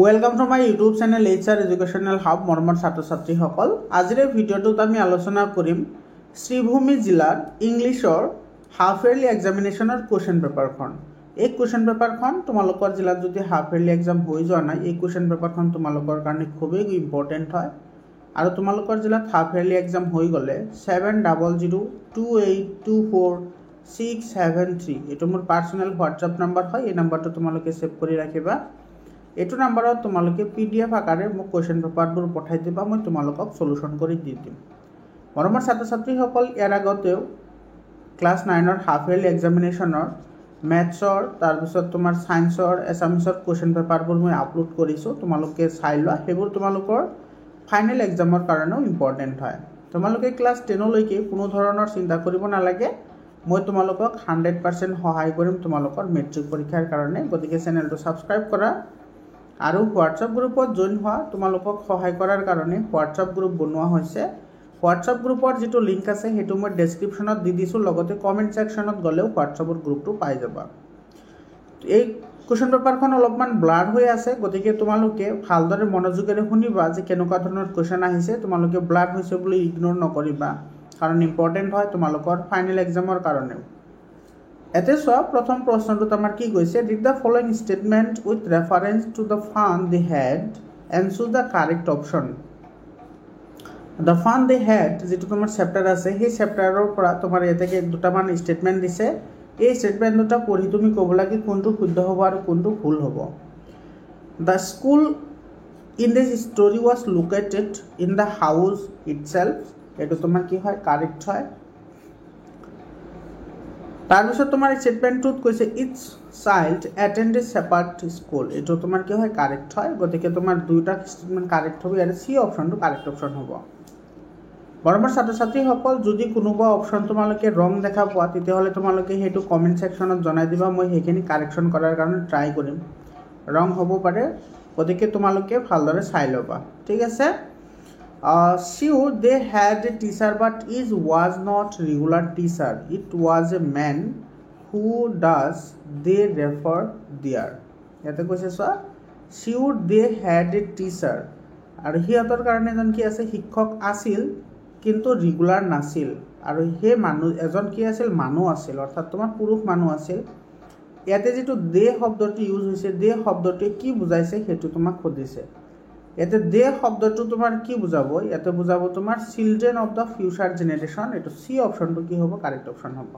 Welcome to my YouTube channel HR educational hub মৰমৰ ছাত্ৰ ছাত্ৰীসকল। আজিৰ এই ভিডিঅ'টোত আমি আলোচনা কৰিম শ্ৰীভূমি জিলাৰ ইংলিছৰ হাফ ইয়াৰলি এক্সামিনেশ্যনৰ কুৱেশ্যন পেপাৰখন। এই কুৱেশ্যন পেপাৰখন তোমালোকৰ জিলাত যদি হাফ ইয়াৰলি এক্সাম হৈ যোৱা নাই, এই কুৱেশ্যন পেপাৰখন তোমালোকৰ কাৰণে খুবেই ইম্পৰ্টেণ্ট হয়। আৰু তোমালোকৰ জিলাত হাফ ইয়াৰলি এক্সাম হৈ গ'লে 7002282467 এইটো মোৰ পাৰ্চনেল হোৱাটছআপ নাম্বাৰ হয়। এই নাম্বাৰটো তোমালোকে ছেভ কৰি ৰাখিবা। এইটো নাম্বাৰত তোমালোকে PDF আকাৰে মোক কুৱেশ্যন পেপাৰবোৰ পঠাই দিবা, মই তোমালোকক সলিউশ্যন কৰি দি দিম। মৰমৰ ছাত্ৰ ছাত্ৰীসকল, ইয়াৰ আগতেও ক্লাছ 9ৰ হাফ ইয়াৰলি এক্সামিনেশ্যনৰ মেথছৰ, তাৰপিছত তোমাৰ ছায়েন্সৰ, এছামিছৰ কুৱেশ্যন পেপাৰবোৰ মই আপলোড কৰিছোঁ। তোমালোকে চাই লোৱা, সেইবোৰ তোমালোকৰ ফাইনেল এক্সামৰ কাৰণেও ইম্পৰ্টেণ্ট হয়। তোমালোকে ক্লাছ 10লৈকে কোনো ধৰণৰ চিন্তা কৰিব নালাগে, মই তোমালোকক 100% সহায় কৰিম তোমালোকৰ মেট্ৰিক পৰীক্ষাৰ কাৰণে। গতিকে চেনেলটো ছাবস্ক্ৰাইব কৰা আৰু হোৱাটছআপ গ্ৰুপত জইন হোৱা। তোমালোকক সহায় কৰাৰ কাৰণে হোৱাটছআপ গ্ৰুপ বনোৱা হৈছে। হোৱাটছআপ গ্ৰুপৰ যিটো লিংক আছে সেইটো মই ডেছক্ৰিপশ্যনত দি দিছোঁ, লগতে কমেণ্ট ছেকশ্যনত গ'লেও হোৱাটছআপৰ গ্ৰুপটো পাই যাবা। এই কুৱেশ্যন পেপাৰখন অলপমান ব্লাৰ হৈ আছে, গতিকে তোমালোকে ভালদৰে মনোযোগেৰে শুনিবা যে কেনেকুৱা ধৰণৰ কুৱেশ্যন আহিছে। তোমালোকে ব্লাৰ হৈছে বুলি ইগন'ৰ নকৰিবা, কাৰণ ইম্পৰ্টেণ্ট হয় তোমালোকৰ ফাইনেল এক্সামৰ কাৰণেও। এতিয়া চোৱা, প্ৰথম প্ৰশ্নটোত আমাৰ কি কৈছে, read the following statement with reference to the fun they had and choose the correct option. The fun they had যিটো তোমাৰ চেপ্টাৰ আছে, সেই চেপ্টাৰৰ পৰা তোমাৰ ইয়াতে দুটামান ষ্টেটমেণ্ট দিছে। এই ষ্টেটমেণ্ট দুটা পঢ়ি তুমি ক'ব লাগে কোনটো শুদ্ধ হ'ব আৰু কোনটো ভুল হ'ব। The school in this story was located in the house itself, এইটো তোমাৰ কি হয়, কাৰেক্ট হয়। তাৰপিছত তোমাৰ ষ্টেটমেণ্টটোত কৈছে its child attend a separate school, এইটো তোমাৰ কি হয়, কাৰেক্ট হয়। গতিকে তোমাৰ দুয়োটা ষ্টেটমেণ্ট কাৰেক্ট হ'ব, ইয়াৰে চি অপশ্যনটো কাৰেক্ট অপশ্যন হ'ব। মৰমৰ ছাত্ৰ ছাত্ৰীসকল, যদি কোনোবা অপশ্যন তোমালোকে ৰং দেখা পোৱা, তেতিয়াহ'লে তোমালোকে সেইটো কমেণ্ট ছেকশ্যনত জনাই দিবা, মই সেইখিনি কাৰেকশ্যন কৰাৰ কাৰণে ট্ৰাই কৰিম। ৰং হ'ব পাৰে, গতিকে তোমালোকে ভালদৰে চাই ল'বা, ঠিক আছে। Sure, they had a teacher, but it was not regular teacher. It was a man who does they refer there. ইয়াতে কৈছে চোৱা, sure they had a teacher, আৰু সিহঁতৰ কাৰণে এজন কি আছে, শিক্ষক আছিল, কিন্তু ৰেগুলাৰ নাছিল। আৰু সেই মানুহ এজন কি আছিল, মানুহ আছিল, অৰ্থাৎ তোমাৰ পুৰুষ মানুহ আছিল। ইয়াতে যিটো দে শব্দটো ইউজ হৈছে, দে শব্দটোৱে কি বুজাইছে সেইটো তোমাক সুধিছে। ইয়াতে দে শব্দটো তোমাৰ কি বুজাব, ইয়াতে বুজাব তোমাৰ children of the future generation. এইটো চি অপশ্যনটো কি হ'ব, কাৰেক্ট অপশ্যন হ'ব।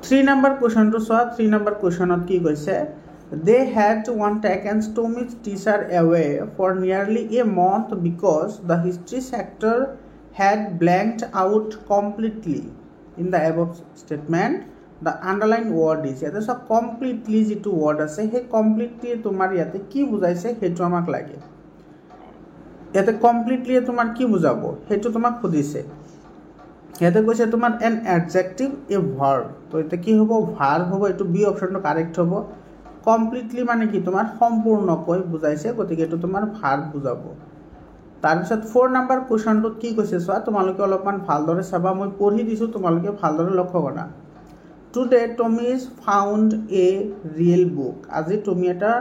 3 নম্বৰ কুৱেশ্যনটো চোৱা, 3 নম্বৰ কুৱেশ্যনত কি কৈছে, they had one taken Tommy's teacher away for nearly a month because the history sector had blanked out completely in the above statement. The underline word is, ইয়াতে চব completely যিটো word আছে, সেই কমপ্লিটলি তোমাৰ ইয়াতে কি বুজাইছে সেইটো আমাক লাগে। ইয়াতে কমপ্লিটলি তোমাৰ কি বুজাব সেইটো তোমাক সুধিছে। ইয়াতে কৈছে তোমাৰ এন এডজেক্টিভ এ ভাৰ্ব, তো এতিয়া কি হ'ব, ভাৰ্ব হ'ব। এইটো বি অপশ্যনটো কাৰেক্ট হ'ব। কমপ্লিটলি মানে কি, তোমাৰ সম্পূৰ্ণকৈ বুজাইছে, গতিকে এইটো তোমাৰ ভাৰ্ব বুজাব। তাৰপিছত 4 নম্বৰ কুৱেশ্যনটোত কি কৈছে চোৱা, তোমালোকে অলপমান ভালদৰে চাবা, মই পঢ়ি দিছোঁ, তোমালোকে ভালদৰে লক্ষ্য কৰা। Today Tommy found a real book, আজি টমি এটা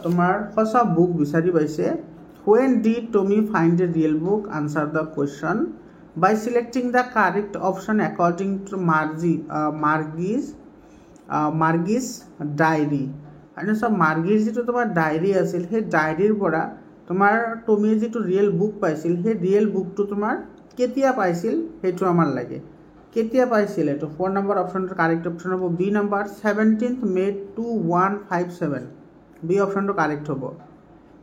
তোমাৰ সঁচা বুক বিচাৰি পাইছে। When did Tommy find a real book, answer the question by selecting the correct option according to Margie's diary. আৰু চব মাৰ্গিৰ যিটো তোমাৰ ডায়েৰী আছিল, সেই ডায়েৰীৰ পৰা তোমাৰ টমিয়ে যিটো ৰিয়েল বুক পাইছিল, সেই ৰিয়েল বুকটো তোমাৰ কেতিয়া পাইছিল সেইটো আমাৰ লাগে। কেতিয়া পাইছিল, এইটো 4 নম্বৰ অপশ্যনটোৰ কাৰেক্ট অপশ্যন হ'ব। বি নম্বৰ 17 মে 2157, বি অপশ্যনটো কাৰেক্ট হ'ব।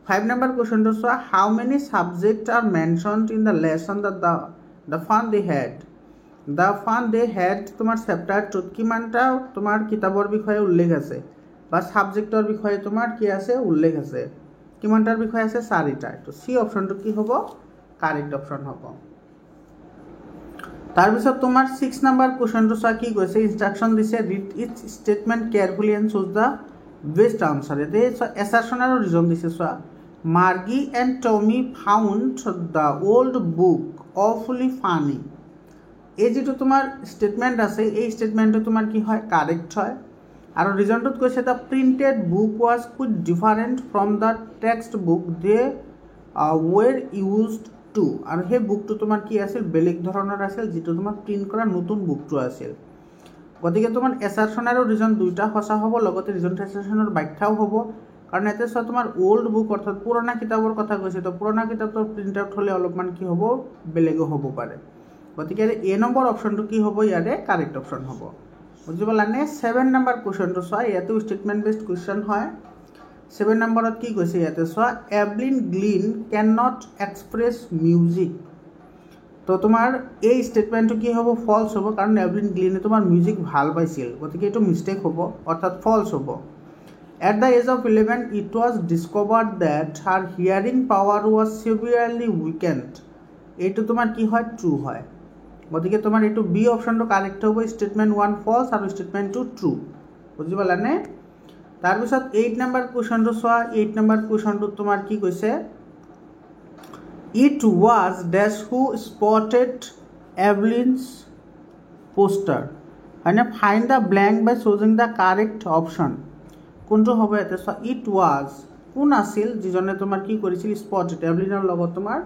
5 নম্বৰ কুৱেশ্যনটো চোৱা, how many subject are mentioned in the lesson the fun they had. The fun they had তোমাৰ চেপ্টাৰটোত কিমানটা তোমাৰ কিতাপৰ বিষয়ে উল্লেখ আছে, বা ছাবজেক্টৰ বিষয়ে তোমাৰ কি আছে, উল্লেখ আছে। কিমানটাৰ বিষয়ে আছে, 4টা। এইটো চি অপশ্যনটো কি হ'ব, কাৰেক্ট অপশ্যন হ'ব। তাৰপিছত তোমাৰ 6 নম্বৰ কুৱেশ্যনটো চোৱা, কি কৈছে, ইনষ্ট্ৰাকশ্যন দিছে, read its statement carefully and choose the best answer. ইয়াতে এছাৰশ্যন আৰু ৰিজন দিছে চোৱা, Margie and Tommy found the old book awfully funny. এই যিটো তোমাৰ ষ্টেটমেণ্ট আছে, এই ষ্টেটমেণ্টটো তোমাৰ কি হয়, কাৰেক্ট হয়। আৰু ৰিজনটোত কৈছে the printed book was quite different from the text book they were used to, আৰু সেই বুকটো তোমাৰ কি আছিল, বেলেগ ধৰণৰ আছিল, যিটো তোমাৰ প্ৰিণ্ট কৰা নতুন বুকটো আছিল। গতিকে তোমাৰ এছাৰশ্যন আৰু ৰিজন দুইটা সঁচা হ'ব, লগতে ৰিজন এছাৰশ্যনৰ ব্যাখ্যাও হ'ব। কাৰণ ইয়াতে চোৱা তোমাৰ অল্ড বুক অৰ্থাৎ পুৰণা কিতাপৰ কথা কৈছে, তো পুৰণা কিতাপৰ প্ৰিণ্ট আউট হ'লে অলপমান কি হ'ব, বেলেগো হ'ব পাৰে। গতিকে এ নম্বৰ অপশ্যনটো কি হ'ব, ইয়াৰে কাৰেক্ট অপশ্যন হ'ব। বুজি পালানে? 7 নম্বৰ কুৱেশ্যনটো চোৱা, ইয়াতেও ষ্টেটমেণ্ট বেছড কুৱেশ্যন হয়। 7 নম্বৰত কি কৈছে ইয়াতে চোৱা, Evelyn Glennie can not express music. তো তোমাৰ এই ষ্টেটমেণ্টটো কি হ'ব, ফলছ হ'ব, কাৰণ এভলিন গ্লিনে তোমাৰ মিউজিক ভাল পাইছিল, গতিকে এইটো মিষ্টেক হ'ব, অৰ্থাৎ ফলছ হ'ব। At the age of 11, it was discovered that her hearing power was severely weakened. এইটো তোমাৰ কি হয়, ট্ৰু হয়। গতিকে তোমাৰ এইটো বি অপশ্যনটো কাৰেক্ট হ'ব, ষ্টেটমেণ্ট 1 ফলছ আৰু ষ্টেটমেণ্ট 2 ট্ৰু। বুজি পালানে? তাৰপিছত 8 নম্বৰ কুৱেশ্যনটো চোৱা, 8 নম্বৰ কুৱেশ্যনটোত তোমাৰ কি কৈছে, it was Des who spotted Evelyn's poster, হয়নে? Find the blank by choosing the correct option. কোনটো হ'ব ইয়াতে চোৱা, ইট ৱাজ কোন আছিল যিজনে তোমাৰ কি কৰিছিল, স্পটেড, এভলিনৰ লগত তোমাৰ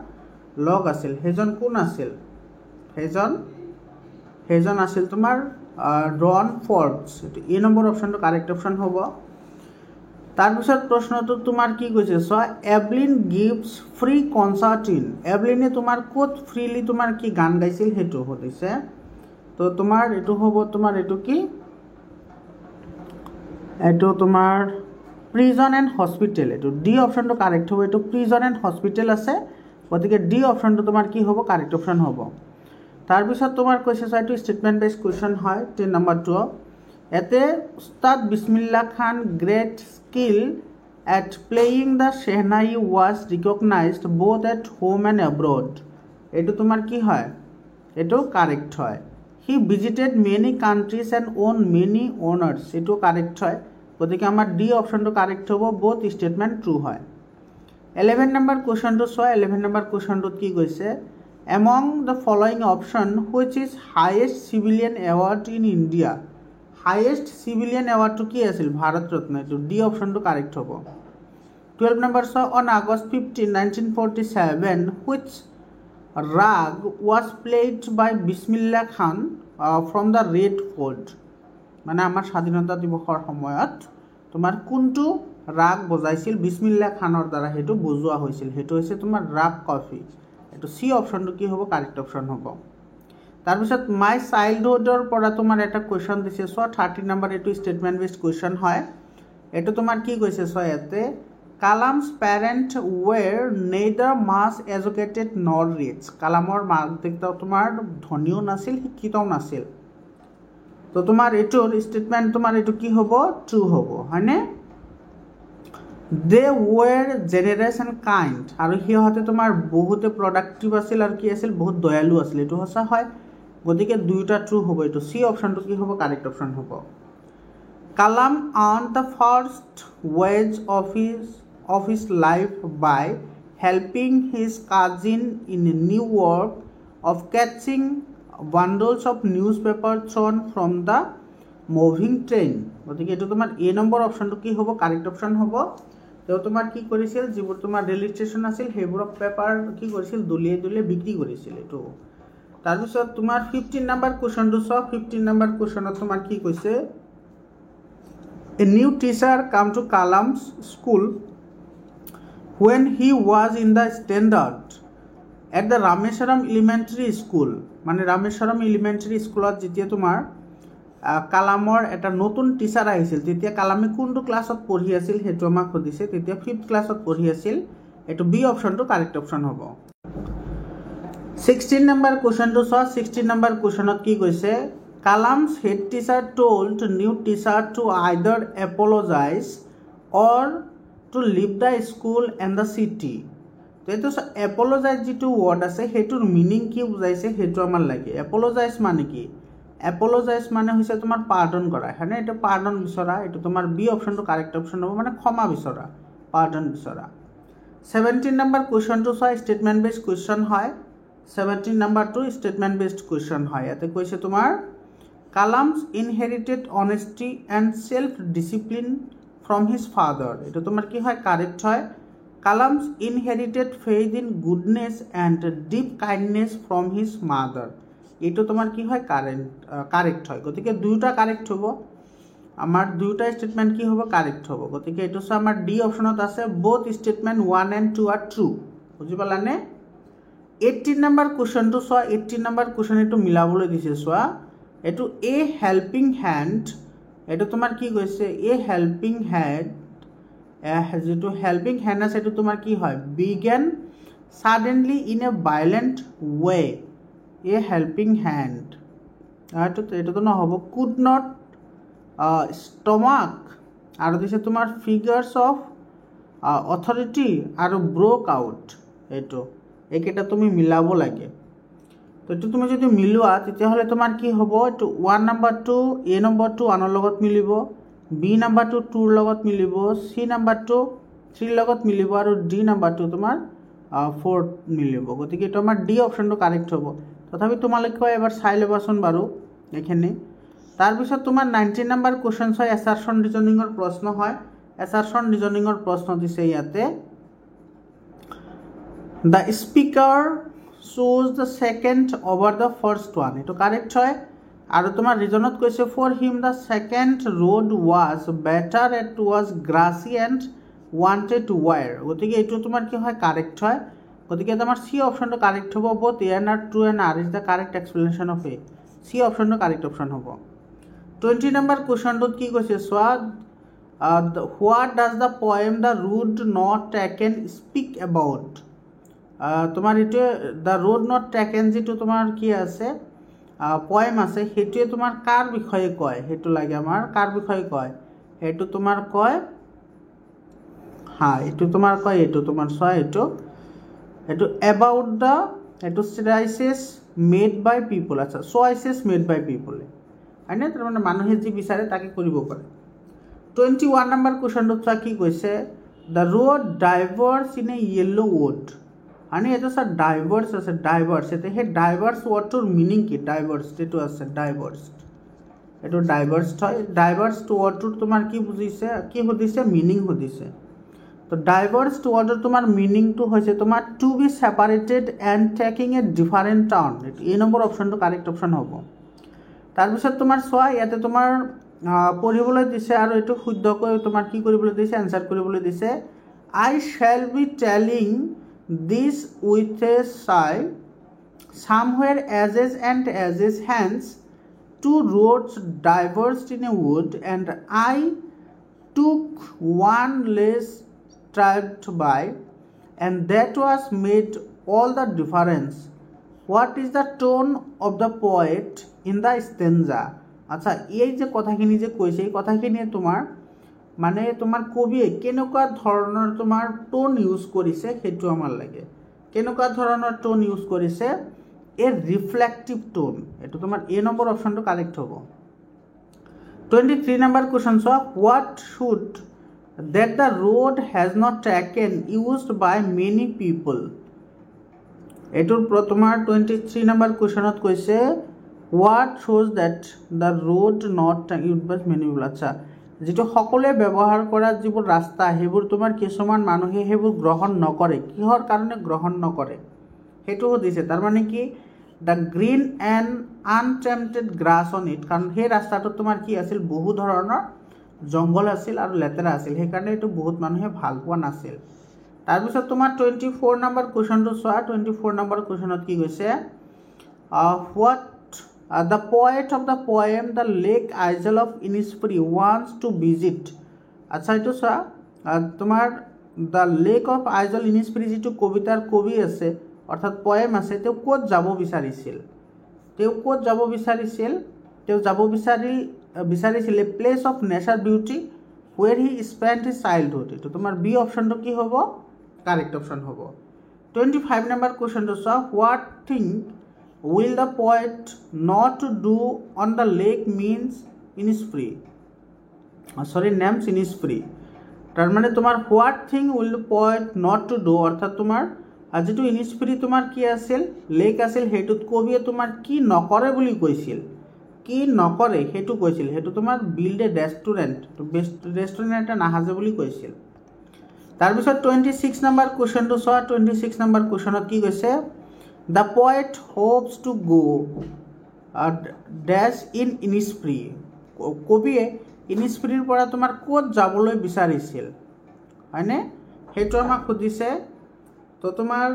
লগ আছিল, সেইজন কোন আছিল, সেইজন আছিল তোমাৰ ৰন ফৰ্বছ। এইটো এ নম্বৰ অপশ্যনটো কাৰেক্ট অপশ্যন হ'ব। তাৰপিছত প্ৰশ্নটো তোমাৰ কি কৈছে চোৱা, Evelyn gives free concert in, এভলিনে তোমাৰ ক'ত ফ্ৰীলি তোমাৰ কি গান গাইছিল সেইটো সুধিছে। তো তোমাৰ এইটো হ'ব, তোমাৰ এইটো কি, এইটো তোমাৰ প্ৰিজন এণ্ড হস্পিটেল, এইটো ডি অপশ্যনটো কাৰেক্ট হ'ব। এইটো প্ৰিজন এণ্ড হস্পিটেল আছে, গতিকে ডি অপশ্যনটো তোমাৰ কি হ'ব, কাৰেক্ট অপশ্যন হ'ব। তাৰপিছত তোমাৰ কৈছে চোৱা, এইটো ষ্টেটমেণ্ট বেছড কুৱেশ্যন হয়। 10 নম্বৰটো ইয়াতে, Ustad Bismillah Khan great skill at playing the shehnai was recognised both at home and abroad. এইটো তোমাৰ কি হয়, এইটো কাৰেক্ট হয়। He visited many countries and won many honours, এইটো কাৰেক্ট হয়। গতিকে আমাৰ ডি অপশ্যনটো কাৰেক্ট হ'ব, বোথ ষ্টেটমেণ্ট ট্ৰু হয়। 11 নম্বৰ কুৱেশ্যনটো চোৱা, 11 নম্বৰ কুৱেশ্যনটোত কি কৈছে, among the following option which is highest civilian award in India. Highest civilian এৱাৰ্ডটো কি আছিল, ভাৰত ৰত্ন, এইটো ডি অপশ্যনটো কাৰেক্ট হ'ব। 12 নম্বৰ চোৱা, on August 15, 1947 which raga was played by Bismillah Khan from the Red Fort, মানে আমাৰ স্বাধীনতা দিৱসৰ সময়ত তোমাৰ কোনটো ৰাগ বজাইছিল, বিছমিল্লা খানৰ দ্বাৰা সেইটো বজোৱা হৈছিল, সেইটো হৈছে তোমাৰ ৰাগ কফি। এইটো চি অপশ্যনটো কি হ'ব, কাৰেক্ট অপশ্যন হ'ব। তাৰপিছত মাই চাইল্ডহুডৰ পৰা তোমাৰ এটা কুৱেশ্যন দিছে চোৱা, 30 নম্বৰ, এইটো ষ্টেটমেণ্ট বেছড কুৱেশ্যন হয়। এইটো তোমাৰ কি কৈছে চোৱা, ইয়াতে কালামছ পেৰেণ্ট ৱেৰ নেইদাৰ মাছ এডুকেটেড নৰ ৰিচ, কালামৰ মাক দেউতাক তোমাৰ ধনীও নাছিল, শিক্ষিতও নাছিল। তো তোমাৰ এইটোৰ ষ্টেটমেণ্ট তোমাৰ এইটো কি হ'ব, ট্ৰু হ'ব, হয়নে? দে ৱেৰ জেনেৰাছ এণ্ড কাইণ্ড, আৰু সিহঁতে তোমাৰ বহুতে প্ৰডাক্টিভ আছিল আৰু কি আছিল, বহুত দয়ালু আছিল, এইটো সঁচা হয়। গতিকে দুয়োটা ট্ৰু হ'ব, এইটো চি অপশ্যনটো কি হ'ব, কাৰেক্ট অপশ্যন হ'ব। Kalam earned the first wage of his life by helping his cousin in new work of catching bundles of newspaper thrown from the moving train. গতিকে এইটো তোমাৰ এ নম্বৰ অপশ্যনটো কি হ'ব, কাৰেক্ট অপশ্যন হ'ব। তেওঁ তোমাৰ কি কৰিছিল, যিবোৰ তোমাৰ ৰেল ষ্টেচন আছিল সেইবোৰক পেপাৰ কি কৰিছিল, দলিয়াই দলিয়াই বিক্ৰী কৰিছিল, এইটো। তাৰপিছত তোমাৰ 15 নম্বৰ কুৱেশ্যনটো চোৱা, 15 নম্বৰ কুৱেশ্যনত তোমাৰ কি কৈছে, a new teacher came to Kalam's school when he was in the standard at the Rameswaram elementary school, মানে ৰামেশ্বৰম এলিমেণ্টেৰী স্কুলত যেতিয়া তোমাৰ কালামৰ এটা নতুন টিচাৰ আহিছিল, তেতিয়া কালামে কোনটো ক্লাছত পঢ়ি আছিল সেইটো আমাক সুধিছে, তেতিয়া 5th ক্লাছত পঢ়ি আছিল, এইটো বি অপশ্যনটো কাৰেক্ট অপশ্যন হ'ব। 16 নম্বৰ কুৱেশ্যনটো চোৱা, 16 নম্বৰ কুৱেশ্যনত কি কৈছে, Kalam's head teacher told new teacher to either apologise or to leave the school and the city. তো এইটো এপলজাইজ যিটো ৱৰ্ড আছে সেইটোৰ মিনিং কি বুজাইছে সেইটো আমাৰ লাগে। এপলজাইজ মানে কি, এপলজাইজ মানে হৈছে তোমাৰ পাৰ্ডন কৰা, হয়নে? এইটো পাৰ্ডন বিচৰা, এইটো তোমাৰ বি অপশ্যনটো কাৰেক্ট অপশ্যন হ'ব, মানে ক্ষমা বিচৰা, পাৰ্ডন বিচৰা। 17 নম্বৰ কুৱেশ্যনটো চোৱা, ষ্টেটমেণ্ট বেছড কুৱেশ্যন হয়। 17 নম্বৰটো ষ্টেটমেণ্ট বেছড কুৱেশ্যন হয়। ইয়াতে কৈছে তোমাৰ Kalam's inherited honesty and self discipline from his father. এটা তোমার কি হয়? কারেক্ট হয়। Kalam's inherited faith in goodness and deep kindness from his mother. এটা তোমার কি হয়? কারেক্ট হয়। গতিকে দুইটা কারেক্ট হব, আমার দুইটা স্টেটমেন্ট কি হব? কারেক্ট হব। গতিকে এইটো চোৱা আমাৰ ডি অপশনত আছে both statement 1 and 2 R true. বুঝি পালানে? 18 নম্বৰ কুৱেশ্যনটো চোৱা। 18 নম্বৰ কুৱেশ্যন এইটো মিলাবলৈ দিছে চোৱা। এইটো এ হেল্পিং হ্যান্ড, এইটো তোমাৰ কি কৈছে? এ হেল্পিং হ্যান্ড, যেটো হেল্পিং হ্যান্ড আছে এইটো তোমাৰ কি হয়? Begin suddenly in a violent way. A helping hand এইটো নহ'ব। কুড নট স্টমাক আৰু দিছে তোমাৰ ফিগাৰ্স অফ অথৰিটি আৰু ব্ৰোক আউট। এইকেইটা তুমি মিলাব লাগে। তো এইটো তুমি যদি মিলোৱা তেতিয়াহ'লে তোমাৰ কি হ'ব? এইটো 1 নম্বৰটো এ নম্বৰটো 1ৰ লগত মিলিব, বি নম্বৰটো 2ৰ লগত মিলিব, চি নম্বৰটো 3ৰ লগত মিলিব আৰু ডি নম্বৰটো তোমাৰ 4ত মিলিব। গতিকে এইটো আমাৰ ডি অপশ্যনটো কাৰেক্ট হ'ব। তথাপি তোমালোকে এবাৰ চাই ল'বাচোন বাৰু এইখিনি। তাৰপিছত তোমাৰ 19 নম্বৰ কুৱেশ্যন হয় এছাৰশ্যন ৰিজনিঙৰ প্ৰশ্ন হয়। এছাৰশ্যন ৰিজনিঙৰ প্ৰশ্ন দিছে ইয়াতে, the speaker choose the second over the first one. এইটো কাৰেক্ট হয়। আৰু তোমাৰ ৰিজনত কৈছে for him the second road was better, it was grassy and wanted wear. গতিকে এইটো তোমাৰ কি হয়? কাৰেক্ট হয়। গতিকে আমাৰ চি অপশ্যনটো কাৰেক্ট হ'ব। Both A and R, true and R is the correct explanation of A. C অপশ্যনটো কাৰেক্ট অপশ্যন হ'ব। 20 নম্বৰ কুৱেশ্যনটোত কি কৈছে চোৱা। What does the poem the road not taken speak about. তোমাৰ এইটোৱে দ্য ৰোড নট টেকেন যিটো তোমাৰ কি আছে পয়েম আছে, সেইটোৱে তোমাৰ কাৰ বিষয়ে কয়? সেইটো লাগে আমাৰ। কাৰ বিষয়ে কয়? সেইটো তোমাৰ কয় এইটো তোমাৰ কয়, এইটো তোমাৰ চোৱা, এইটো এবাউট দ্য, এইটো চইচেছ মেড বাই পিপল। আচ্ছা, চইচেছ মেড বাই পিপল হয়নে? তাৰমানে মানুহে যি বিচাৰে তাকে কৰিব পাৰে। 21 নম্বৰ কুৱেশ্যনটোত চোৱা কি কৈছে। The road diverse in a yellow wood. হয়নে? এইটো চোৱা ডাইভাৰ্ছ আছে, ডাইভাৰ্ছ। এতিয়া সেই ডাইভাৰ্ছ ৱৰ্ডটোৰ মিনিং কি? ডাইভাৰ্ছ যিটো আছে ডাইভাৰ্ছ, এইটো ডাইভাৰ্ছ হয়। ডাইভাৰ্ছ ৱৰ্ডটোৰ তোমাৰ কি বুজিছে? কি সুধিছে? মিনিং সুধিছে। তো ডাইভাৰ্ছ ৱৰ্ডৰ তোমাৰ মিনিংটো হৈছে তোমাৰ to be separated and taking a different turn. এইটো এ নম্বৰ অপশ্যনটো কাৰেক্ট অপশ্যন হ'ব। তাৰপিছত তোমাৰ চোৱা ইয়াতে তোমাৰ পঢ়িবলৈ দিছে আৰু এইটো শুদ্ধকৈ তোমাৰ কি কৰিবলৈ দিছে? এনচাৰ কৰিবলৈ দিছে। I shall be telling this with a sigh somewhere edges and edges hence two roads diverged in a wood and I took one less traveled by and that was made all the difference. What is the tone of the poet in the stanza? আচ্ছা, এই যে কথাখিনি যে কৈছে, এই কথাখিনি তোমাৰ মানে তোমাৰ কবিয়ে কেনেকুৱা ধৰণৰ তোমাৰ টোন ইউজ কৰিছে সেইটো আমাৰ লাগে। কেনেকুৱা ধৰণৰ টোন ইউজ কৰিছে? এ ৰিফ্লেক্টিভ টোন। এইটো তোমাৰ এ নম্বৰ অপশ্যনটো কাৰেক্ট হ'ব। 23 নম্বৰ কুৱেশ্যন চোৱা। What should that the road has not taken used by many people। এইটোৰ তোমাৰ 23 নম্বৰ কুৱেশ্যনত কৈছে what shows that the road not used by many people। আচ্ছা, যিটো সকলোৱে ব্যৱহাৰ কৰা যিবোৰ ৰাস্তা সেইবোৰ তোমাৰ কিছুমান মানুহে সেইবোৰ গ্ৰহণ নকৰে। কিহৰ কাৰণে গ্ৰহণ নকৰে সেইটো সুধিছে। তাৰমানে কি? The green and untempted grass on it. কাৰণ সেই ৰাস্তাটোত তোমাৰ কি আছিল? বহু ধৰণৰ জংঘল আছিল আৰু লেতেৰা আছিল, সেইকাৰণে এইটো বহুত মানুহে ভাল পোৱা নাছিল। তাৰপিছত তোমাৰ 24 নম্বৰ কুৱেশ্যনটো চোৱা। 24 নম্বৰ কুৱেশ্যনত কি কৈছে? What the poet of the poem the lake Aizawl of Innisfree wants to visit. আচ্ছা, এইটো চোৱা তোমাৰ the lake of Aizawl Innisfree যিটো কবিতাৰ কবি আছে অৰ্থাৎ পয়েম আছে, তেওঁ ক'ত যাব বিচাৰিছিল? তেওঁ ক'ত যাব বিচাৰিছিল? তেওঁ যাব বিচাৰিছিলে place of nature beauty where he spent his childhood. এইটো তোমাৰ বি অপশ্যনটো কি হ'ব? কাৰেক্ট অপশ্যন হ'ব। 25 নম্বৰ কুৱেশ্যনটো চোৱা। What thing will the poet not do on the lake means Innisfree, names Innisfree. তাৰমানে তোমাৰ what thing will the poet not to do অৰ্থাৎ তোমাৰ যিটো ইনিছফ্ৰী তোমাৰ কি আছিল? লেক আছিল, সেইটোত কবিয়ে তোমাৰ কি নকৰে বুলি কৈছিল? কি নকৰে সেইটো কৈছিল, সেইটো তোমাৰ বিল্ড এ ৰেষ্টুৰেণ্ট, ৰেষ্টুৰেণ্ট এটা নাসাজে বুলি কৈছিল। তাৰপিছত 26 নম্বৰ কুৱেশ্যনটো চোৱা। 26 নম্বৰ কুৱেশ্যনত কি কৈছে, the poet hopes to go ডেছ ইন ইনিছফ্ৰী। কবিয়ে ইনিছফ্ৰীৰ পৰা তোমাৰ ক'ত যাবলৈ বিচাৰিছিল, হয়নে? সেইটো আমাক সুধিছে। তো তোমাৰ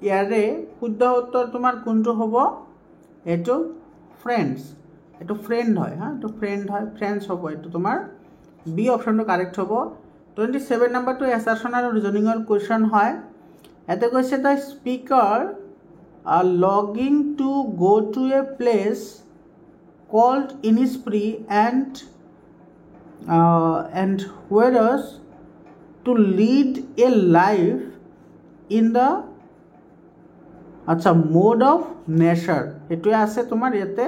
ইয়াৰে শুদ্ধ উত্তৰ তোমাৰ কোনটো হ'ব? এইটো ফ্ৰেণ্ডছ, এইটো ফ্ৰেণ্ড হয়, এইটো ফ্ৰেণ্ড হয়, ফ্ৰেণ্ডছ হ'ব। এইটো তোমাৰ বি অপশ্যনটো কাৰেক্ট হ'ব। 27 নম্বৰটো এছাৰশ্যন আৰু ৰিজনিঙৰ কুৱেশ্যন হয়। ইয়াতে কৈছে দ্য স্পীকাৰ লগিং to go to a place called Innisfree and whereas to lead a life in the mode of nature, সেইটোৱে আছে তোমাৰ ইয়াতে।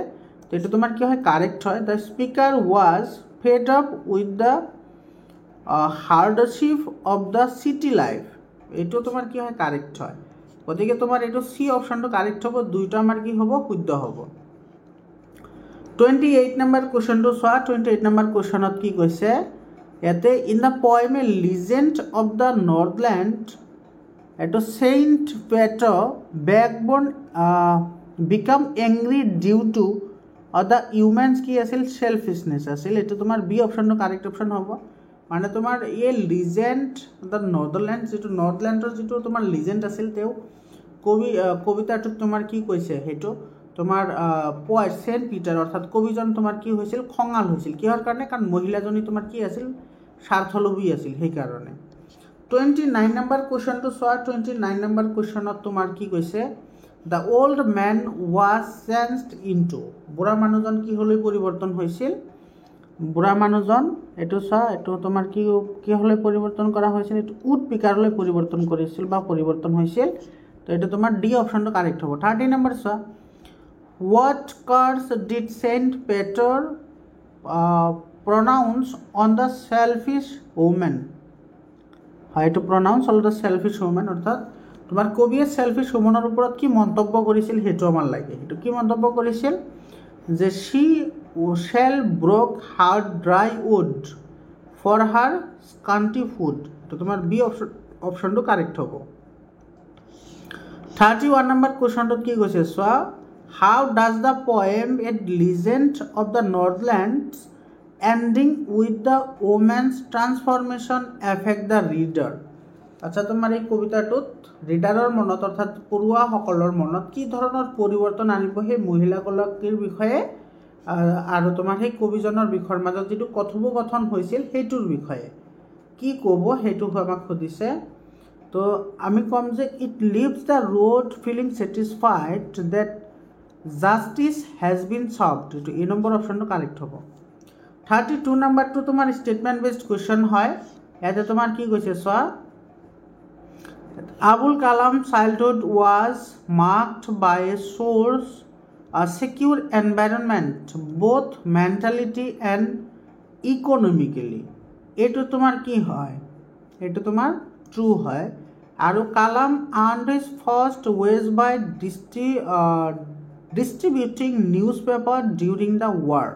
তো এইটো তোমাৰ কি হয়? কাৰেক্ট হয়। The speaker was fed up with the hardship of the city life, এইটো তোমাৰ কি হয়? কাৰেক্ট হয়। গতিকে তোমাৰ এইটো চি অপশ্যনটো কাৰেক্ট হ'ব। দুইটা আমাৰ কি হ'ব? শুদ্ধ হ'ব। 28 নম্বৰ কুৱেশ্যনটো চোৱা। 28 নম্বৰ কুৱেশ্যনত কি কৈছে ইয়াতে, in the poem a legend of the Northland, এইটো চেইণ্ট পেট্ৰ বেকবৰ্ন become angry due to the humans কি আছিল? চেলফিছনেছ আছিল। এইটো তোমাৰ বি অপশ্যনটো কাৰেক্ট অপশ্যন হ'ব। মানে তোমাৰ এই লিজেণ্ড দ্য নৰ্থলেণ্ড, যিটো নৰ্থলেণ্ডৰ যিটো তোমাৰ লিজেণ্ড আছিল, তেওঁ কবিতাটোত তোমাৰ কি কৈছে? সেইটো তোমাৰ পয়েট চেণ্ট পিটাৰ অৰ্থাৎ কবিজন তোমাৰ কি হৈছিল? খঙাল হৈছিল। কিহৰ কাৰণে? কাৰণ মহিলাজনী তোমাৰ কি আছিল? স্বাৰ্থলোভী আছিল, সেইকাৰণে। 29 নম্বৰ কুৱেশ্যনটো চোৱা। 29 নম্বৰ কুৱেশ্যনত তোমাৰ কি কৈছে, the old men was changed into, বুঢ়া মানুহজন কিহলৈ পৰিৱৰ্তন হৈছিল? বুঢ়া মানুহজন এইটো চোৱা, এইটো তোমাৰ কিহলৈ পৰিৱৰ্তন কৰা হৈছিল? এইটো উড পিকাৰলৈ পৰিৱৰ্তন কৰিছিল বা পৰিৱৰ্তন হৈছিল। তো এইটো তোমাৰ ডি অপশ্যনটো কাৰেক্ট হ'ব। 30 নম্বৰ চোৱা। হোৱাট কাৰ্ছ ডিড চেণ্ট পেটৰ pronouns on the selfish women, হয়, এইটো pronouns on the selfish women, অৰ্থাৎ তোমাৰ কবিয়ে চেলফিছ ওমেনৰ ওপৰত কি মন্তব্য কৰিছিল সেইটো আমাৰ লাগে। সেইটো কি মন্তব্য কৰিছিল? যে she shall break her dry wood for her scanty food, তো তোমাৰ বি অপশ্যনটো কাৰেক্ট হ'ব। 31 নম্বৰ কুৱেশ্যনটোত কি কৈছে চোৱা। How does the poem a legend of the Northlands ending with the women's transformation effect the reader. আচ্ছা, তোমাৰ এই কবিতাটোত ৰিডাৰৰ মনত অৰ্থাৎ পঢ়ুৱাসকলৰ মনত কি ধৰণৰ পৰিৱৰ্তন আনিব সেই মহিলাগৰাকীৰ বিষয়ে আৰু তোমাৰ সেই কবিজনৰ বিষয়ৰ মাজত যিটো কথোপকথন হৈছিল সেইটোৰ বিষয়ে কি ক'ব সেইটো আমাক সুধিছে। তো আমি ক'ম যে it leaves the road feeling satisfied that justice has been solved, এইটো এ নম্বৰ অপশ্যনটো কাৰেক্ট হ'ব। 32 নম্বৰটো তোমাৰ ষ্টেটমেণ্ট বেছড কুৱেশ্যন হয়। ইয়াতে তোমাৰ কি কৈছে চোৱা। Abul Kalam childhood was marked by a source secure environment both mentally and economically, এইটো তোমাৰ কি হয়? এইটো তোমাৰ ট্ৰু হয়। আৰু Kalam earned his first wage by distributing news paper during the war,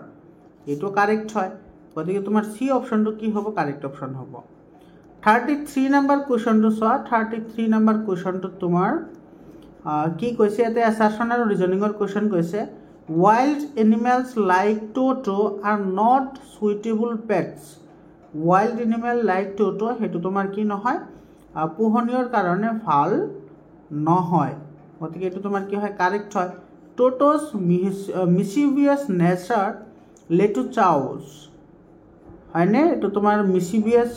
এইটো কাৰেক্ট হয়। গতিকে তোমাৰ চি অপশ্যনটো কি হ'ব? কাৰেক্ট অপশ্যন হ'ব। 33 নম্বৰ কুৱেশ্যনটো চোৱা। 33 নম্বৰ কুৱেশ্যনটোত তোমাৰ কি কৈছে ইয়াতে? এছাৰশ্যন আৰু ৰিজনিঙৰ কুৱেশ্যন কৈছে। Wild animals like Toto are not suitable pets, wild animal like Toto, সেইটো তোমাৰ কি নহয়? পোহনীয়ৰ কাৰণে ভাল নহয়। গতিকে এইটো তোমাৰ কি হয়? কাৰেক্ট হয়। টোটোছ মিচিভিয়াছ নেচাৰ লেড টু চাউছ, হয়নে? এইটো তোমাৰ মিচিভিয়াছ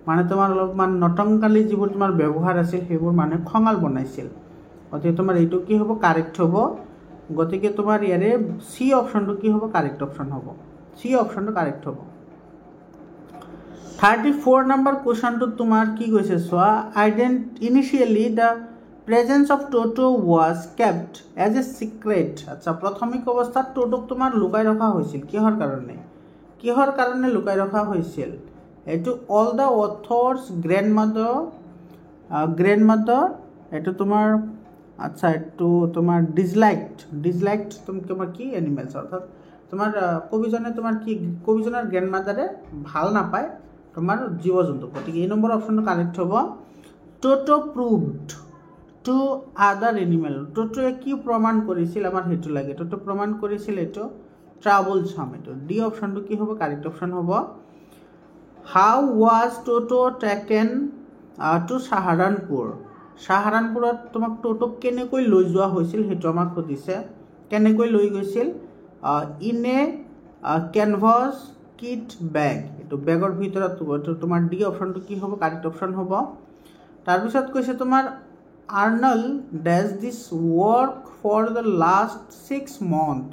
মানে তোমাৰ অলপমান নটংকালী যিবোৰ তোমাৰ ব্যৱহাৰ আছিল সেইবোৰ মানে খঙাল বনাইছিল। গতিকে তোমাৰ এইটো কি হ'ব? কাৰেক্ট হ'ব। গতিকে তোমাৰ ইয়াৰে চি অপশ্যনটো কি হ'ব? কাৰেক্ট অপশ্যন হ'ব। চি অপশ্যনটো কাৰেক্ট হ'ব। 34 নম্বৰ কুৱেশ্যনটোত তোমাৰ কি কৈছে চোৱা। Initially the presence of Toto was kept as a secret. আচ্ছা, প্ৰাথমিক অৱস্থাত টোটোক তোমাৰ লুকাই ৰখা হৈছিল। কিহৰ কাৰণে? কিহৰ কাৰণে লুকাই ৰখা হৈছিল? এইটো অল দ্য অথৰ্ছ গ্ৰেণ্ডমাদাৰ, এইটো তোমাৰ আচ্ছা, এইটো তোমাৰ ডিছলাইকড তোমাৰ কি? এনিমেলছ, অৰ্থাৎ তোমাৰ কবিজনে তোমাৰ কি কবিজনৰ গ্ৰেণ্ডমাদাৰে ভাল নাপায় তোমাৰ জীৱ জন্তু, গতিকে এই নম্বৰ অপশ্যনটো কাৰেক্ট হ'ব। টোটো প্ৰুভড টু আদাৰ এনিমেল, টোটোৱে কি প্ৰমাণ কৰিছিল আমাৰ সেইটো লাগে, টোটো প্ৰমাণ কৰিছিল এইটো ট্ৰাবলছাম, এইটো ডি অপশ্যনটো কি হ'ব কাৰেক্ট অপশ্যন হ'ব। হাউ ৱাজ টোটো টেকেন টু সাহাৰানপুৰ, সাহাৰানপুৰত তোমাক টোটোক কেনেকৈ লৈ যোৱা হৈছিল সেইটো আমাক সুধিছে, কেনেকৈ লৈ গৈছিল, ইন এ কেনভাছ কিট বেগ, এইটো বেগৰ ভিতৰত তোমাৰ ডি অপশ্যনটো কি হ'ব কাৰেক্ট অপশ্যন হ'ব। তাৰপিছত কৈছে তোমাৰ Arnold does this work for the last 6 months,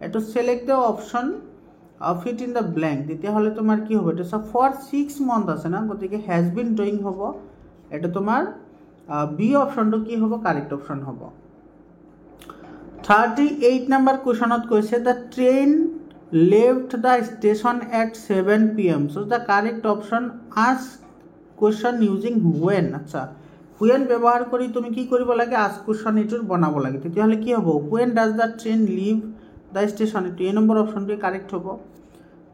এইটো select the option fit in the blank, তেতিয়াহ'লে তোমাৰ কি হ'ব, এইটো চব ফৰ 6 months আছে না, গতিকে হেজ বিন ডুইং হ'ব, এইটো তোমাৰ বি অপশ্যনটো কি হ'ব কাৰেক্ট অপশ্যন হ'ব। 38 নম্বৰ কুৱেশ্যনত কৈছে the train left the station at 7 PM, so' the correct option ask question using when, আচ্ছা হুৱেন ব্যৱহাৰ কৰি তুমি কি কৰিব লাগে, আস্ক কুৱেশ্যন এইটোৰ বনাব লাগে, তেতিয়াহ'লে কি হ'ব, when does the train leave the station, এইটো এই নম্বৰ অপশ্যনটোৱে কাৰেক্ট হ'ব।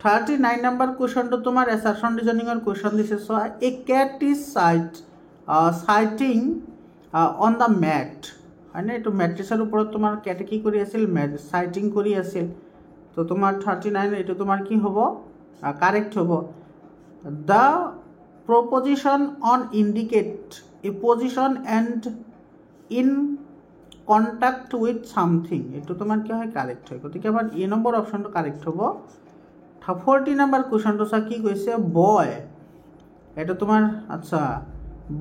39 নম্বৰ কুৱেশ্যনটো তোমাৰ এছাৰশ্যন ৰিজনিঙৰ কুৱেশ্যন দিছে, চোৱা এ কেট is Siding on the mat, হয়নে, এইটো মেট্ৰিক্সৰ ওপৰত তোমাৰ কেটে কি কৰি আছিল, চাইটিং কৰি আছিল, তো তোমাৰ 39 এইটো তোমাৰ কি হ'ব কাৰেক্ট হ'ব। The preposition on indicate A position and in contact with something, এইটো তোমাৰ কি হয় কাৰেক্ট হয়, গতিকে আমাৰ এই নম্বৰ অপশ্যনটো কাৰেক্ট হ'ব। 40 নম্বৰ কুৱেশ্যনটো চোৱা কি কৈছে, বয়, এইটো তোমাৰ আচ্ছা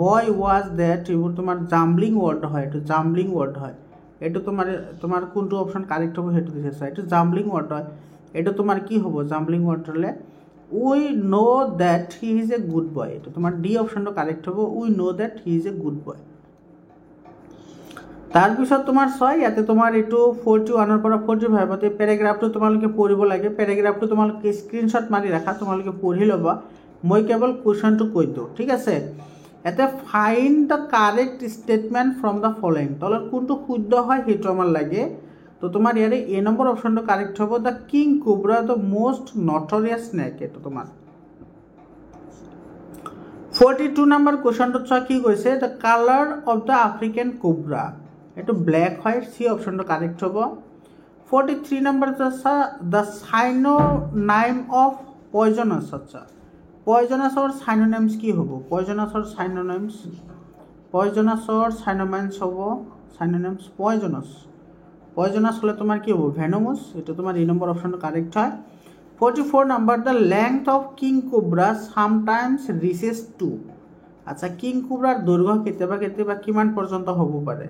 বয় ৱাজ ডেট, এইবোৰ তোমাৰ জাম্বলিং ৱৰ্ড হয়, এইটো জাম্বলিং ৱৰ্ড হয়, এইটো তোমাৰ কোনটো অপশ্যন কাৰেক্ট হ'ব সেইটো দিছে, চোৱা এইটো জাম্বলিং ৱৰ্ড হয়, এইটো তোমাৰ কি হ'ব জাম্বলিং ৱৰ্ড হ'লে উই ন' date he is a good boy, এইটো তোমাৰ ডি অপশ্যনটো কাৰেক্ট হ'ব, উই ন' date he is a good boy. তাৰপিছত তোমাৰ চোৱা ইয়াতে তোমাৰ এইটো 41 পৰা 45 পেৰাগ্ৰাফটো তোমালোকে পঢ়িব লাগে, পেৰাগ্ৰাফটো তোমালোকে স্ক্ৰীনশ্বট মাৰি ৰাখা, তোমালোকে পঢ়ি ল'বা, মই কেৱল কুৱেশ্যনটো কৈ দিওঁ, ঠিক আছে। ইয়াতে find the correct statement from the following, তলত কোনটো শুদ্ধ হয় সেইটো আমাৰ লাগে, তো তোমাৰ ইয়াৰে এ নম্বৰ অপশ্যনটো কাৰেক্ট হ'ব, the king cobra the most notorious snake, এইটো তোমাৰ। 42 নম্বৰ কুৱেশ্যনটোত চোৱা কি কৈছে, the colour of the African cobra, এইটো ব্লেক হয়, চি অপশ্যনটো কাৰেক্ট হ'ব। 43 নম্বৰ চোৱা দ্য সাইনোনাইম অফ পয়জনাছ, আচ্ছা পয়জনাছৰ সাইনোনাইমছ কি হ'ব, পয়জনাছৰ সাইনোনাইমছ হ'ব সাইনোনাইমছ পয়জনাছ হ'লে তোমাৰ কি হ'ব ভেনমাছ, এইটো তোমাৰ এই নম্বৰ অপশ্যনটো কাৰেক্ট হয়। 44 number the length of king cobra sometimes reaches two, আচ্ছা কিং কোব্ৰাৰ দৈৰ্ঘ্য কেতিয়াবা কেতিয়াবা কিমান পৰ্যন্ত হ'ব পাৰে,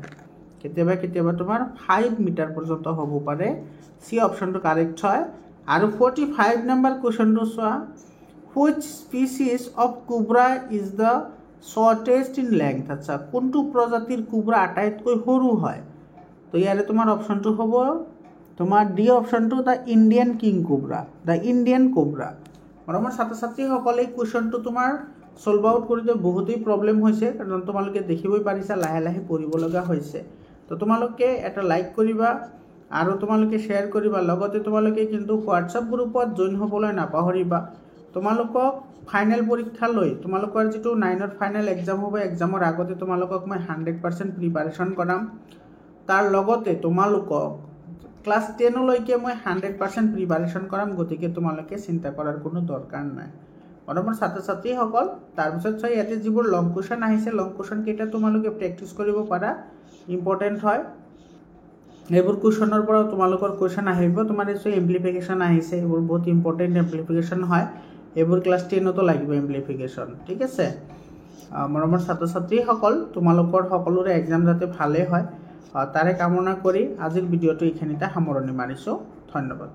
কেতিয়াবা কেতিয়াবা তোমাৰ 5 মিটাৰ পৰ্যন্ত হ'ব পাৰে, চি অপশ্যনটো কাৰেক্ট হয়। আৰু 45 নম্বৰ কুৱেশ্যনটো চোৱা which species of cobra is the shortest in length, আচ্ছা কোনটো প্ৰজাতিৰ কোব্ৰা আটাইতকৈ সৰু হয়, তো ইয়াৰে তোমাৰ অপশ্যনটো হ'ব তোমাৰ ডি অপশ্যনটো the Indian king cobra, the Indian cobra. মৰমৰ ছাত্ৰ ছাত্ৰীসকলে এই কুৱেশ্যনটো তোমাৰ ছল্ভ আউট কৰোঁতে বহুতেই প্ৰব্লেম হৈছে, কাৰণ তোমালোকে দেখিবই পাৰিছা লাহে লাহে পঢ়িব লগা হৈছে, তো তোমালোকে এটা লাইক কৰিবা আৰু তোমালোকে শ্বেয়াৰ কৰিবা, লগতে তোমালোকে কিন্তু হোৱাটছআপ গ্ৰুপত জইন হ'বলৈ নাপাহৰিবা। তোমালোকক ফাইনেল পৰীক্ষালৈ তোমালোকৰ যিটো 9ৰ ফাইনেল এক্সাম হ'ব, এক্সামৰ আগতে তোমালোকক মই 100% প্ৰিপাৰেশ্যন কৰাম, তাৰ লগতে তোমালোকক ক্লাছ 10লৈকে মই 100% প্ৰিপাৰেশ্যন কৰাম, গতিকে তোমালোকে চিন্তা কৰাৰ কোনো দৰকাৰ নাই। মৰমৰ ছাত্ৰ ছাত্ৰীসকল, তাৰপিছত চোৱা ইয়াতে যিবোৰ লং কুৱেশ্যন আহিছে, লং কুৱেশ্যনকেইটা তোমালোকে প্ৰেক্টিছ কৰিব পাৰা, ইম্পৰ্টেণ্ট হয়, এইবোৰ কুৱেশ্যনৰ পৰাও তোমালোকৰ কুৱেশ্যন আহিব। তোমাৰ এই এম্প্লিফিকেশ্যন আহিছে, এইবোৰ বহুত ইম্পৰ্টেণ্ট এম্প্লিফিকেশ্যন হয়, এইবোৰ ক্লাছ 10তো লাগিব এম্প্লিফিকেশ্যন, ঠিক আছে। মৰমৰ ছাত্ৰ ছাত্ৰীসকল, তোমালোকৰ সকলোৰে এক্সাম যাতে ভালেই হয় তাৰে কামনা কৰি আজিৰ ভিডিঅ'টো এইখিনিতে সামৰণি মাৰিছোঁ, ধন্যবাদ।